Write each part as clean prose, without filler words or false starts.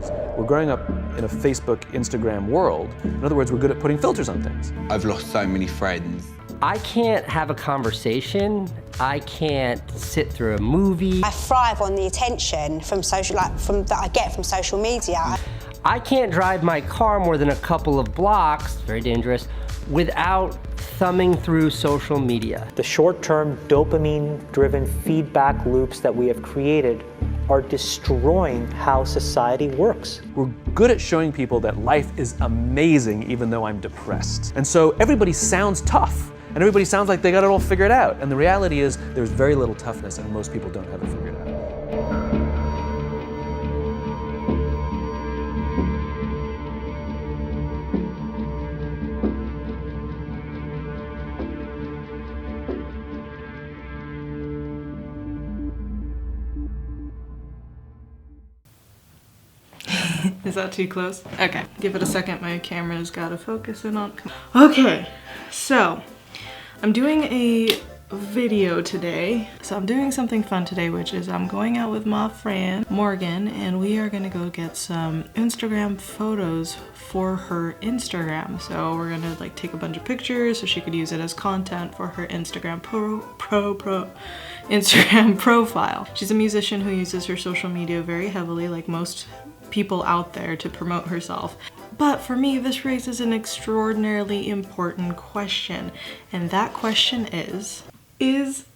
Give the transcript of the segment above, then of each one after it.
things. We're growing up in a Facebook, Instagram world. In other words, we're good at putting filters on things. I've lost so many friends. I can't have a conversation. I can't sit through a movie. I thrive on the attention from that I get from social media. I can't drive my car more than a couple of blocks, very dangerous, without thumbing through social media. The short-term dopamine-driven feedback loops that we have created are destroying how society works. We're good at showing people that life is amazing even though I'm depressed. And so everybody sounds tough, and everybody sounds like they got it all figured out. And the reality is there's very little toughness, and most people don't have it figured out. Is that too close? Okay, give it a second. My camera's gotta focus in on. Okay, so I'm doing a video today. So I'm doing something fun today, which is I'm going out with my friend Morgan, and we are gonna go get some Instagram photos for her Instagram. So we're gonna like take a bunch of pictures so she could use it as content for her Instagram Instagram profile. She's a musician who uses her social media very heavily, like most people out there, to promote herself. But for me, this raises an extraordinarily important question, and that question is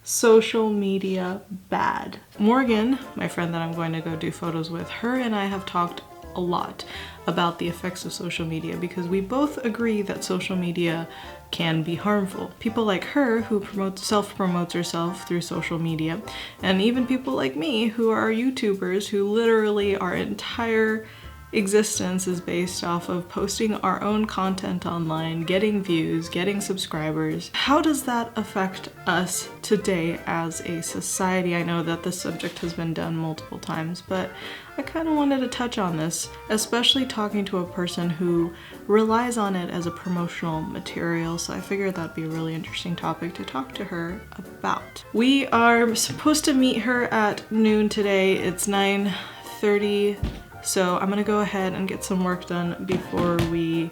social media bad? Morgan, my friend that I'm going to go do photos with, her and I have talked a lot about the effects of social media because we both agree that social media can be harmful. People like her who self-promotes herself through social media, and even people like me who are YouTubers who literally our entire existence is based off of posting our own content online, getting views, getting subscribers. How does that affect us today as a society? I know that this subject has been done multiple times, but I kind of wanted to touch on this, especially talking to a person who relies on it as a promotional material, so I figured that'd be a really interesting topic to talk to her about. We are supposed to meet her at noon today. It's 9:30. So I'm gonna go ahead and get some work done before we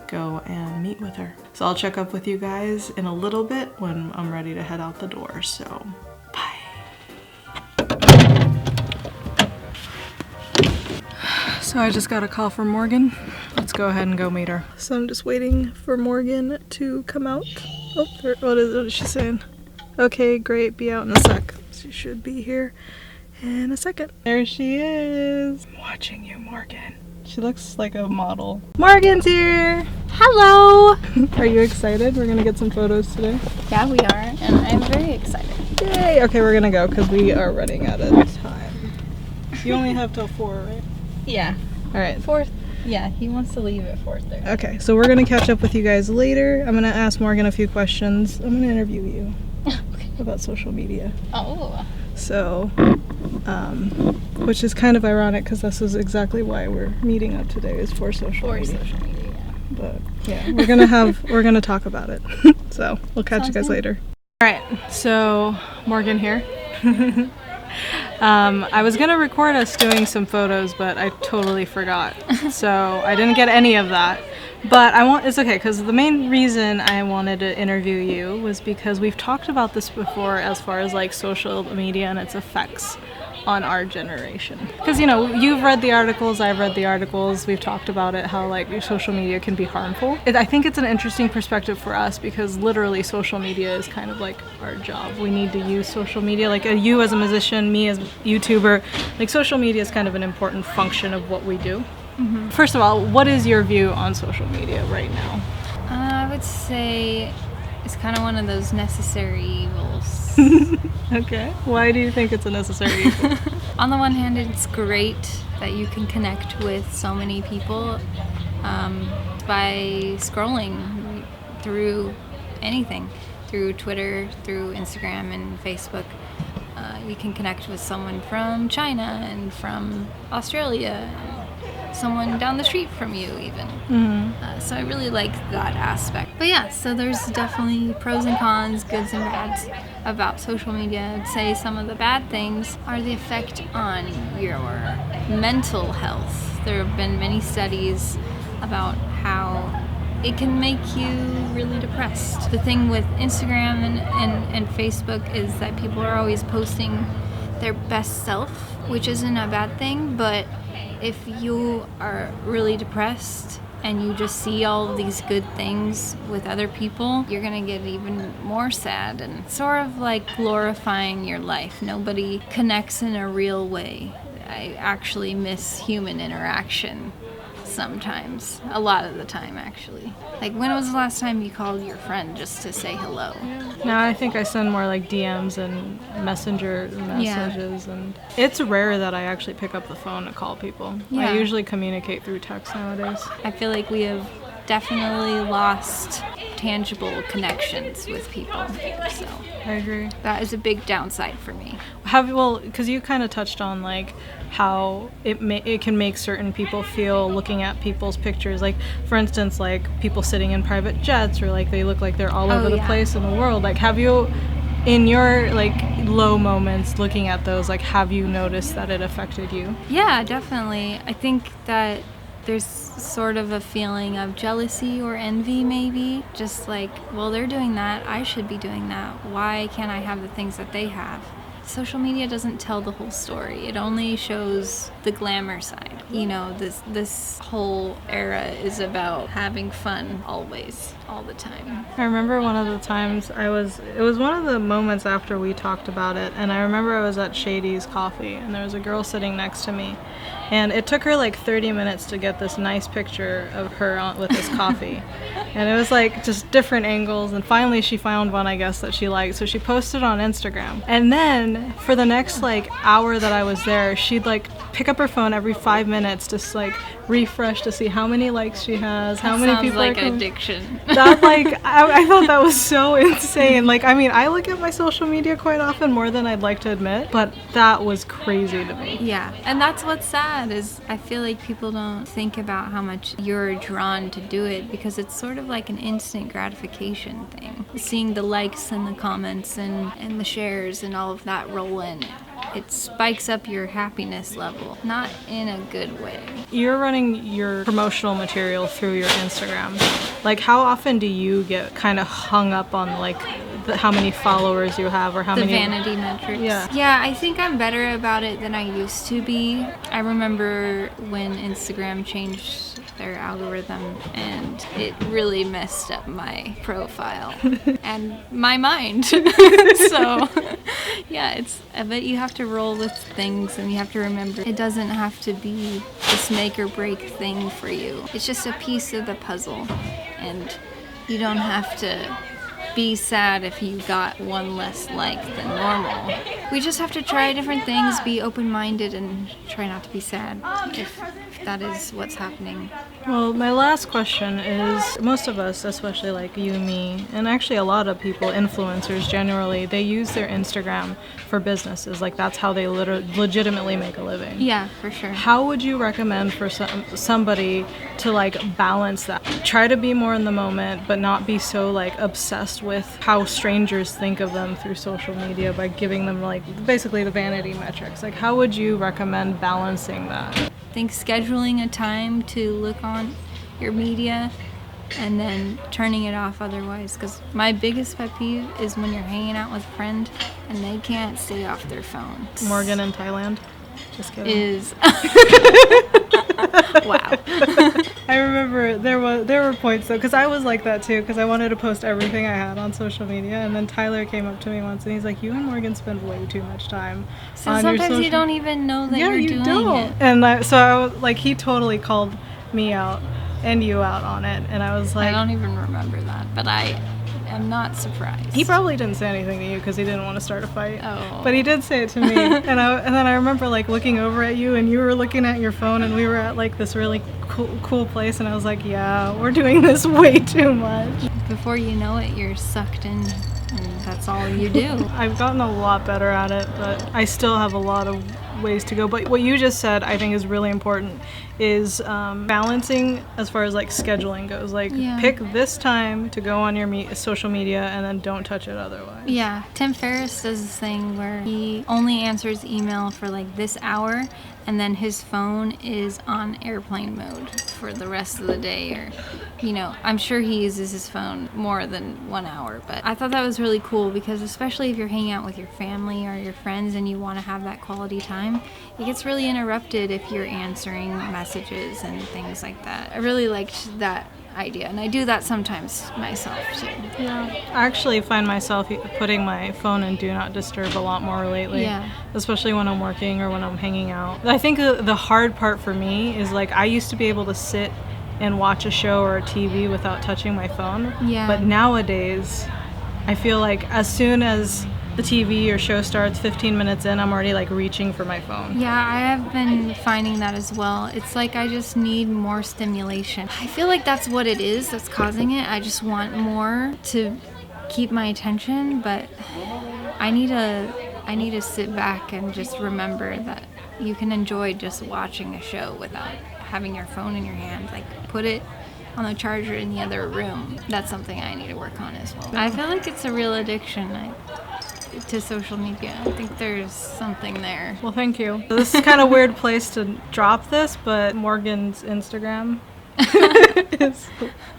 go and meet with her. So I'll check up with you guys in a little bit when I'm ready to head out the door, so bye. So I just got a call from Morgan. Let's go ahead and go meet her. So I'm just waiting for Morgan to come out. Oh, what is she saying? Okay, great, be out in a sec. She should be here in a second. There she is. I'm watching you, Morgan. She looks like a model. Morgan's here! Hello! Are you excited? We're gonna get some photos today. Yeah, we are, and I'm very excited. Yay! Okay, we're gonna go because we are running out of time. You only have till 4, right? Yeah. Alright. 4. Yeah, he wants to leave at 4:30. Okay, so we're gonna catch up with you guys later. I'm gonna ask Morgan a few questions. I'm gonna interview you about social media. Oh. So, which is kind of ironic because this is exactly why we're meeting up today, is for social media. Social media, yeah. But yeah, we're gonna talk about it. So we'll catch you guys later. All right, so Morgan here. I was gonna record us doing some photos, but I totally forgot. So I didn't get any of that. But it's okay, because the main reason I wanted to interview you was because we've talked about this before as far as like social media and its effects on our generation. Because, you know, you've read the articles, I've read the articles, we've talked about it, how like social media can be harmful. I think it's an interesting perspective for us because literally social media is kind of like our job. We need to use social media, like you as a musician, me as a YouTuber, like social media is kind of an important function of what we do. Mm-hmm. First of all, what is your view on social media right now? I would say it's kind of one of those necessary evils. Okay. Why do you think it's a necessary evil? On the one hand, it's great that you can connect with so many people by scrolling through anything, through Twitter, through Instagram and Facebook. You can connect with someone from China and from Australia, someone down the street from you even. Mm-hmm. So I really like that aspect. But yeah, so there's definitely pros and cons, goods and bads about social media. I'd say some of the bad things are the effect on your mental health. There have been many studies about how it can make you really depressed. The thing with Instagram and Facebook is that people are always posting their best self, which isn't a bad thing, but if you are really depressed and you just see all of these good things with other people, you're gonna get even more sad and sort of like glorifying your life. Nobody connects in a real way. I actually miss human interaction sometimes, a lot of the time actually. Like, when was the last time you called your friend just to say hello? Now I think I send more like DMs and messenger messages, and it's rare that I actually pick up the phone to call people. Yeah. I usually communicate through text nowadays. I feel like we have definitely lost tangible connections with people, so I agree. that is a big downside for me. Because you kind of touched on like how it can make certain people feel looking at people's pictures, like for instance, like people sitting in private jets, or like they look like they're all over the place in the world. Like, have you, in your like low moments looking at those, like have you noticed that it affected you? Yeah, definitely. I think that there's sort of a feeling of jealousy or envy, maybe. Just like, well, they're doing that, I should be doing that. Why can't I have the things that they have? Social media doesn't tell the whole story. It only shows the glamour side. You know, this whole era is about having fun always, all the time. I remember one of the times it was one of the moments after we talked about it, and I remember I was at Shady's Coffee, and there was a girl sitting next to me, and it took her like 30 minutes to get this nice picture of her with this coffee. And it was like just different angles, and finally she found one, I guess, that she liked, so she posted on Instagram. And then for the next like hour that I was there, she'd like pick up her phone every 5 minutes to like refresh to see how many likes she has, how many people sounds like are coming. addiction. That like I thought that was so insane. Like, I mean, I look at my social media quite often, more than I'd like to admit, but that was crazy to me. Yeah, and that's what's sad, is I feel like people don't think about how much you're drawn to do it, because it's sort of like an instant gratification thing. Seeing the likes and the comments and the shares and all of that roll in, it spikes up your happiness level, not in a good way. You're running your promotional material through your Instagram. Like, how often do you get kind of hung up on like how many followers you have, or how The many vanity metrics. Yeah. Yeah, I think I'm better about it than I used to be. I remember when Instagram changed their algorithm, and it really messed up my profile and my mind. So, yeah, but you have to roll with things, and you have to remember it doesn't have to be this make or break thing for you. It's just a piece of the puzzle, and you don't have to be sad if you got one less like than normal. We just have to try different things, be open-minded, and try not to be sad if that is what's happening. Well, my last question is, most of us, especially like you, me, and actually a lot of people, influencers generally, they use their Instagram for businesses. Like, that's how they legitimately make a living. Yeah, for sure. How would you recommend for somebody to like balance that? Try to be more in the moment, but not be so like obsessed with how strangers think of them through social media by giving them like basically the vanity metrics. Like, how would you recommend balancing that? I think scheduling a time to look on your media and then turning it off otherwise, because my biggest pet peeve is when you're hanging out with a friend and they can't stay off their phone. Morgan in Thailand? Just kidding. Is wow. I remember there were points though, because I was like that too, because I wanted to post everything I had on social media, and then Tyler came up to me once and he's like, "You and Morgan spend way too much time So on your sometimes social." you don't even know that Yeah, you're you doing don't. it. And so I was like, he totally called me out and you out on it, and I was I like, don't even remember that, but I am not surprised. he probably didn't say anything to you because he didn't want to start a fight. Oh. But he did say it to me. and then I remember like looking over at you, and you were looking at your phone, and we were at like this really cool place, and I was like, yeah, we're doing this way too much. Before you know it, you're sucked in, and that's all you do. I've gotten a lot better at it, but I still have a lot of ways to go. But what you just said, I think, is really important, is balancing as far as like scheduling goes. Like, Yeah. pick this time to go on your social media, and then don't touch it otherwise. Yeah, Tim Ferriss does this thing where he only answers email for like this hour, and then his phone is on airplane mode for the rest of the day, or, you know, I'm sure he uses his phone more than 1 hour, but I thought that was really cool because especially if you're hanging out with your family or your friends and you want to have that quality time, it gets really interrupted if you're answering messages and things like that. I really liked that idea, and I do that sometimes myself too. Yeah, I actually find myself putting my phone in Do Not Disturb a lot more lately. Yeah. Especially when I'm working or when I'm hanging out. I think the hard part for me is like I used to be able to sit and watch a show or a TV without touching my phone. Yeah. But nowadays, I feel like as soon as the TV or show starts 15 minutes in, I'm already like reaching for my phone. Yeah, I have been finding that as well. It's like I just need more stimulation. I feel like that's what it is that's causing it. I just want more to keep my attention, but I need to sit back and just remember that you can enjoy just watching a show without having your phone in your hand. Like, put it on the charger in the other room. That's something I need to work on as well. I feel like it's a real addiction to social media. I think there's something there. Well, thank you. This is kind of a weird place to drop this, but Morgan's Instagram is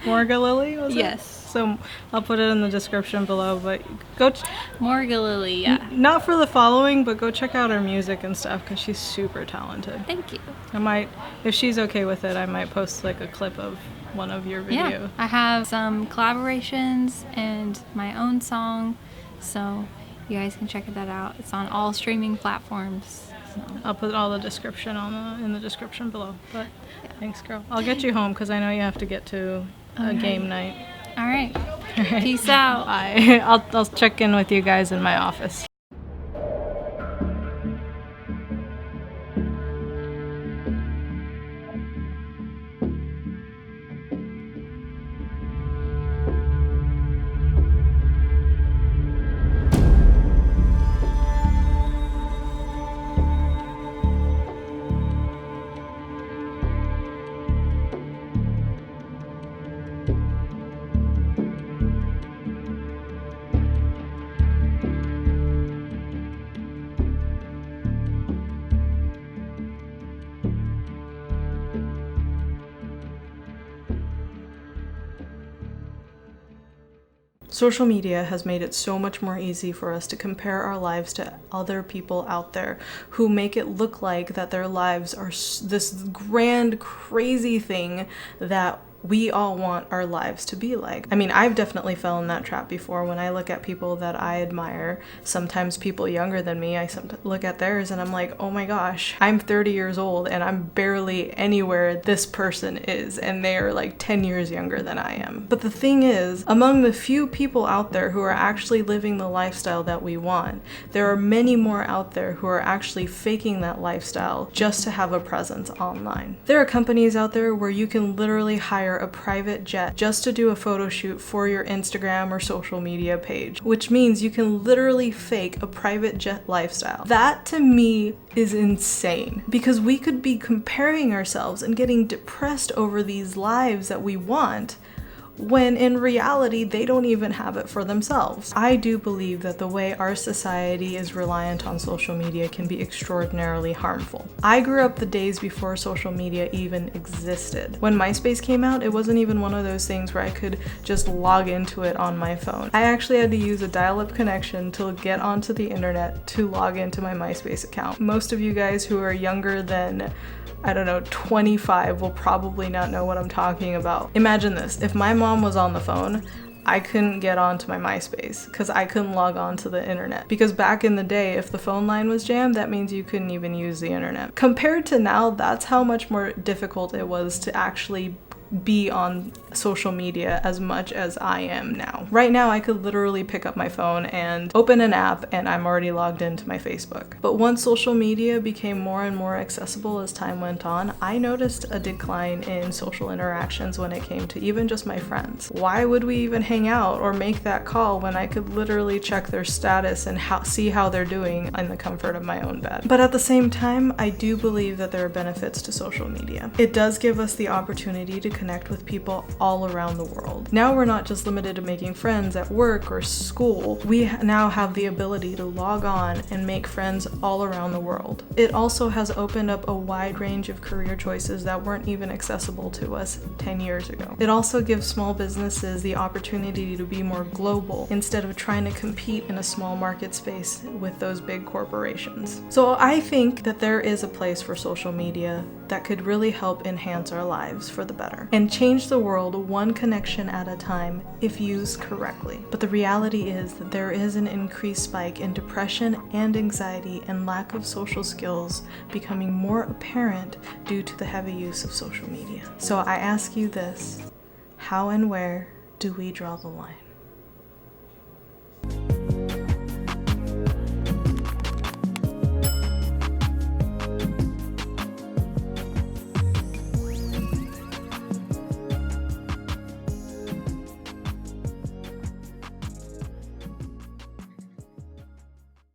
MORGALILY, was it? Yes. So I'll put it in the description below, but go MORGALILY, yeah. not for the following, but go check out her music and stuff because she's super talented. Thank you. I might, if she's okay with it, I might post like a clip of one of your videos. Yeah, I have some collaborations and my own song, so you guys can check that out. It's on all streaming platforms. So. I'll put all the description in the description below. But thanks, girl. I'll get you home because I know you have to get to a game night. All right. Peace out. Bye. I'll check in with you guys in my office. Social media has made it so much more easy for us to compare our lives to other people out there who make it look like that their lives are this grand, crazy thing that we all want our lives to be like. I mean, I've definitely fell in that trap before. When I look at people that I admire, sometimes people younger than me, I look at theirs and I'm like, oh my gosh, I'm 30 years old and I'm barely anywhere this person is, and they are like 10 years younger than I am. But the thing is, among the few people out there who are actually living the lifestyle that we want, there are many more out there who are actually faking that lifestyle just to have a presence online. There are companies out there where you can literally hire a private jet just to do a photo shoot for your Instagram or social media page, which means you can literally fake a private jet lifestyle. That to me is insane, because we could be comparing ourselves and getting depressed over these lives that we want, when in reality they don't even have it for themselves. I do believe that the way our society is reliant on social media can be extraordinarily harmful. I grew up the days before social media even existed. When MySpace came out, it wasn't even one of those things where I could just log into it on my phone. I actually had to use a dial-up connection to get onto the internet to log into my MySpace account. Most of you guys who are younger than, I don't know, 25 will probably not know what I'm talking about. Imagine this, if my mom was on the phone, I couldn't get onto my MySpace because I couldn't log on to the internet. Because back in the day, if the phone line was jammed, that means you couldn't even use the internet. Compared to now, that's how much more difficult it was to actually be on social media as much as I am now. Right now, I could literally pick up my phone and open an app and I'm already logged into my Facebook. But once social media became more and more accessible as time went on, I noticed a decline in social interactions when it came to even just my friends. Why would we even hang out or make that call when I could literally check their status and see how they're doing in the comfort of my own bed? But at the same time, I do believe that there are benefits to social media. It does give us the opportunity to connect with people all around the world. Now we're not just limited to making friends at work or school. We now have the ability to log on and make friends all around the world. It also has opened up a wide range of career choices that weren't even accessible to us 10 years ago. It also gives small businesses the opportunity to be more global instead of trying to compete in a small market space with those big corporations. So I think that there is a place for social media that could really help enhance our lives for the better and change the world one connection at a time if used correctly. But the reality is that there is an increased spike in depression and anxiety and lack of social skills becoming more apparent due to the heavy use of social media. So I ask you this: how and where do we draw the line?